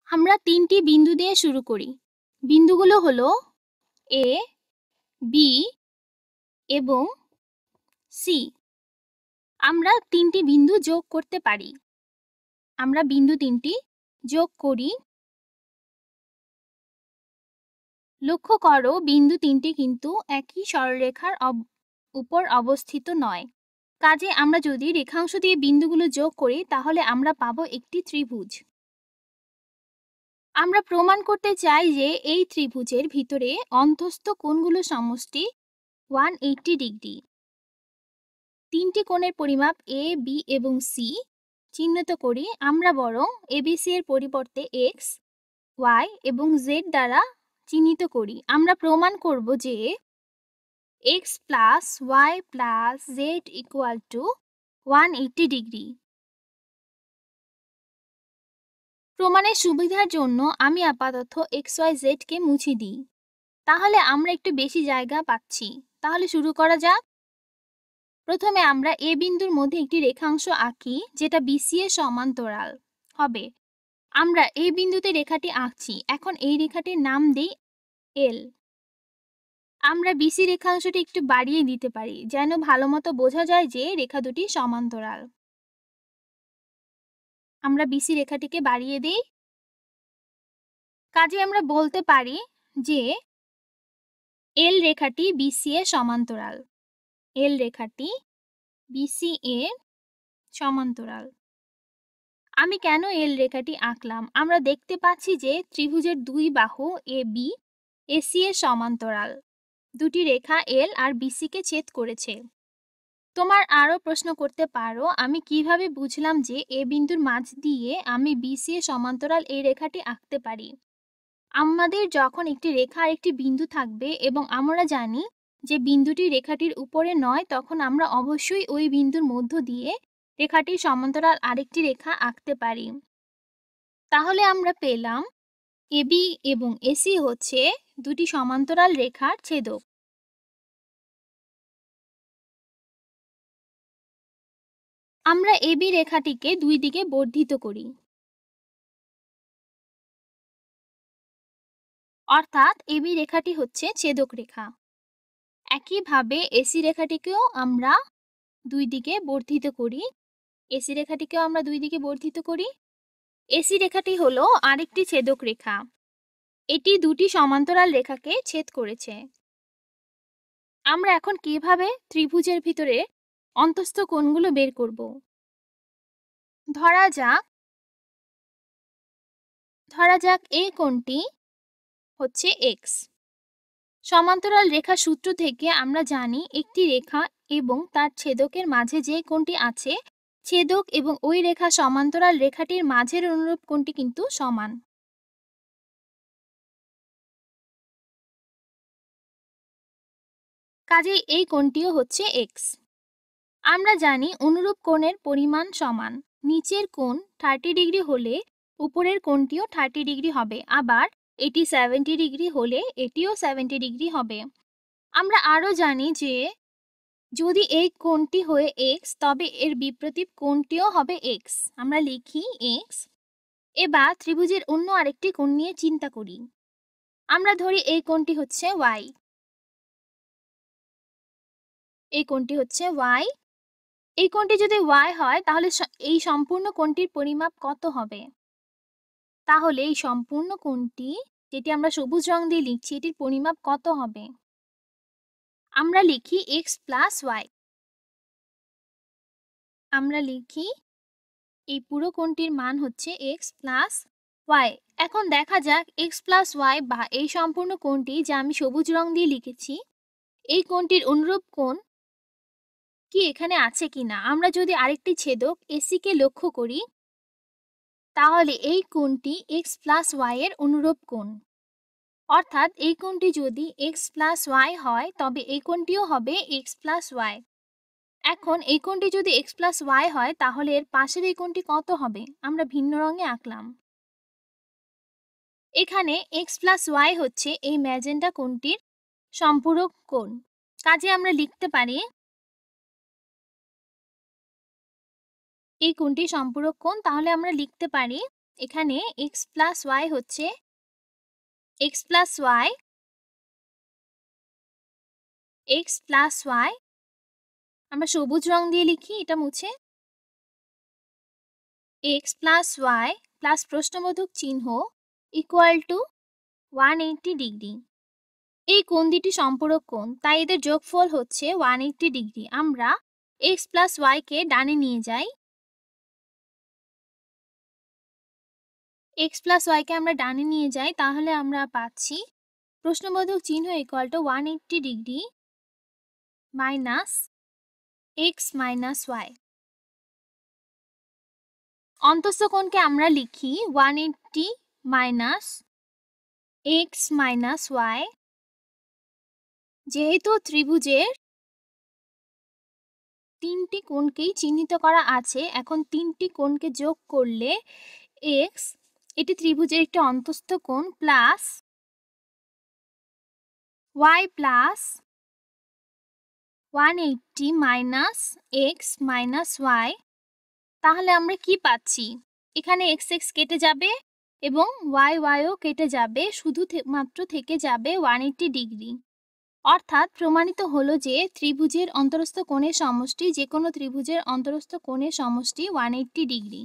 আমরা তিনটি বিন্দু দিয়ে শুরু করি। বিন্দুগুলো হলো এ, বি এবং সি। আমরা তিনটি বিন্দু যোগ করতে পারি। আমরা বিন্দু তিনটি যোগ করি। লক্ষ্য করো, বিন্দু তিনটি কিন্তু একই সরলরেখার উপর অবস্থিত নয়। কাজে আমরা যদি রেখাংশ দিয়ে বিন্দুগুলো যোগ করি তাহলে আমরা পাবো একটি ত্রিভুজ। আমরা প্রমাণ করতে চাই যে এই ত্রিভুজের ভিতরে অন্তস্থ কোণগুলো সমষ্টি 180 ডিগ্রি। তিনটি কোণের পরিমাপ এ, বি এবং সি চিহ্নিত করি। আমরা বরং এবিসি এর পরিবর্তে এক্স, ওয়াই এবং জেড দ্বারা চিহ্নিত করি। আমরা প্রমাণ করব যে x plus y plus z equal to 180 degree. প্রমাণের সুবিধার জন্য আমি আপাতত এক্স ওয়াই জেড কে মুছে দিই, তাহলে আমরা একটু বেশি জায়গা পাচ্ছি। তাহলে শুরু করা যাক। প্রথমে আমরা এ বিন্দুর মধ্যে একটি রেখাংশ আঁকি যেটা বিসি এর সমান্তরাল হবে। আমরা এই বিন্দুতে রেখাটি আঁকছি। এখন এই রেখাটির নাম দেই এল। আমরা বিসি রেখাংশটি একটু বাড়িয়ে দিতে পারি যেন ভালোমতো বোঝা যায় যে রেখা দুটি সমান্তরাল। আমরা বিসি রেখাটিকে বাড়িয়ে দেই। কাজে আমরা বলতে পারি যে এল রেখাটি বিসি এর সমান্তরাল। এল রেখাটি বিসি এর সমান্তরাল। আমি কেন এল রেখাটি আঁকলাম? আমরা দেখতে পাচ্ছি যে ত্রিভুজের দুই বাহু এ বি এসি এর সমান্তরাল। দুটি রেখা এল আর বিসি কে ছেদ করেছে। তোমার আরো প্রশ্ন করতে পারো, আমি কিভাবে বুঝলাম যে এ বিন্দুর মাঝ দিয়ে আমি বিসি এর সমান্তরাল এই রেখাটি আঁকতে পারি? আমাদের যখন একটি রেখা আর একটি বিন্দু থাকবে এবং আমরা জানি যে বিন্দুটি রেখাটির উপরে নয়, তখন আমরা অবশ্যই ওই বিন্দুর মধ্য দিয়ে রেখাটির সমান্তরাল আরেকটি রেখা আঁকতে পারি। তাহলে আমরা পেলাম এবি এবং এসি হচ্ছে দুটি সমান্তরাল রেখার ছেদক। আমরা এবি রেখাটিকে দুই দিকে বর্ধিত করি, অর্থাৎ এবি রেখাটি হচ্ছে ছেদক রেখা। একইভাবে এসি রেখাটিকেও আমরা দুই দিকে বর্ধিত করি। এসি রেখাটিকেও আমরা দুই দিকে বর্ধিত করি। এসি রেখাটি হলো আরেকটি ছেদক রেখা। এটি দুটি সমান্তরাল রেখাকে ছেদ করেছে। আমরা এখন কিভাবে ত্রিভুজের ভিতরে অন্তস্থ কোণগুলো বের করব? ধরা যাক এই কোণটি হচ্ছে এক্স। সমান্তরাল রেখা সূত্র থেকে আমরা জানি একটি রেখা এবং তার ছেদকের মাঝে যে কোণটি আছে, ছেদক এবং ওই রেখা সমান্তরাল রেখাটির মাঝের অনুরূপ কোণটি কিন্তু সমান। কাজেই এই কোণটিও হচ্ছে এক্স। আমরা জানি অনুরূপ কোণের পরিমাণ সমান। নিচের কোণ 30 ডিগ্রি হলে উপরের কোণটিও 30 ডিগ্রি হবে, আবার এটি 70 ডিগ্রি হলে এটিও 70 ডিগ্রি হবে। আমরা আরো জানি যে যদি এই কোণটি হয়ে এক্স, তবে এর বিপরীত কোণটিও হবে এক্স। আমরা লিখি এক্স। এবার ত্রিভুজের অন্য আরেকটি কোণ নিয়ে চিন্তা করি। আমরা ধরি এই কোণটি হচ্ছে ওয়াই। এই কোণটি হচ্ছে ওয়াই। এই কোণটি যদি ওয়াই হয় তাহলে এই সম্পূর্ণ কোণটির পরিমাপ কত হবে? তাহলে এই সম্পূর্ণ কোণটি, যেটি আমরা সবুজ রং দিয়ে লিখছি, এটির পরিমাপ কত হবে? আমরা লিখি এক্স প্লাস ওয়াই। আমরা লিখি এই পুরো কোণটির মান হচ্ছে এক্স প্লাস ওয়াই। এখন দেখা যাক এক্স প্লাস ওয়াই বা এই সম্পূর্ণ কোণটি যা আমি সবুজ রং দিয়ে লিখেছি, এই কোণটির অনুরূপ কোণ কি এখানে আছে কিনা। আমরা যদি আরেকটি ছেদক এসি কে লক্ষ্য করি, তাহলে এই কোণটি এক্স প্লাস ওয়াই এর অনুরূপ কোণ। অর্থাৎ এই কোণটি যদি এক্স প্লাস ওয়াই হয় তবে এই কোণটিও হবে এক্স প্লাস ওয়াই। এখন এই কোণটি যদি এক্স প্লাস ওয়াই হয় তাহলে এর পাশের এই কোণটি কত হবে? আমরা ভিন্ন রঙে আঁকলাম। এখানে এক্স প্লাস ওয়াই হচ্ছে এই ম্যাজেন্টা কোণটির সম্পূরক কোণ। কাজে আমরা লিখতে পারি এই কোণটি সম্পূরক কোণ। তাহলে আমরা লিখতে পারি এখানে x প্লাস ওয়াই হচ্ছে x প্লাস ওয়াই আমরা সবুজ রং দিয়ে লিখি এটা মুছে। x প্লাস ওয়াই প্লাস প্রশ্নবোধক চিহ্ন ইকুয়াল টু 180 ডিগ্রি। এই কোণ দুটি সম্পূরক কোণ, তাই এদের যোগফল হচ্ছে 180 ডিগ্রি। আমরা x প্লাস ওয়াইকে ডানে নিয়ে যাই। x প্লাস ওয়াইকে আমরা ডানে নিয়ে যাই, তাহলে আমরা পাচ্ছি প্রশ্নবোধক চিহ্ন equal to 180 degree minus x minus y. অন্তঃস্থ কোণকে আমরা লিখি 180 মাইনাস x মাইনাস ওয়াই। যেহেতু ত্রিভুজের তিনটি কোণকেই চিহ্নিত করা আছে, এখন তিনটি কোণকে যোগ করলে x, এটি ত্রিভুজের একটি অন্তঃস্থ কোণ, plus y plus 180 minus x minus y. তাহলে আমরা কি পাচ্ছি? এখানে x কেটে যাবে এবং yও কেটে যাবে, শুধু মাত্র থেকে যাবে 180 ডিগ্রি। অর্থাৎ প্রমাণিত হলো যে ত্রিভুজের অন্তরস্থ কোণের সমষ্টি যে কোনো ত্রিভুজের অন্তরস্থ কোণের সমষ্টি 180 ডিগ্রি।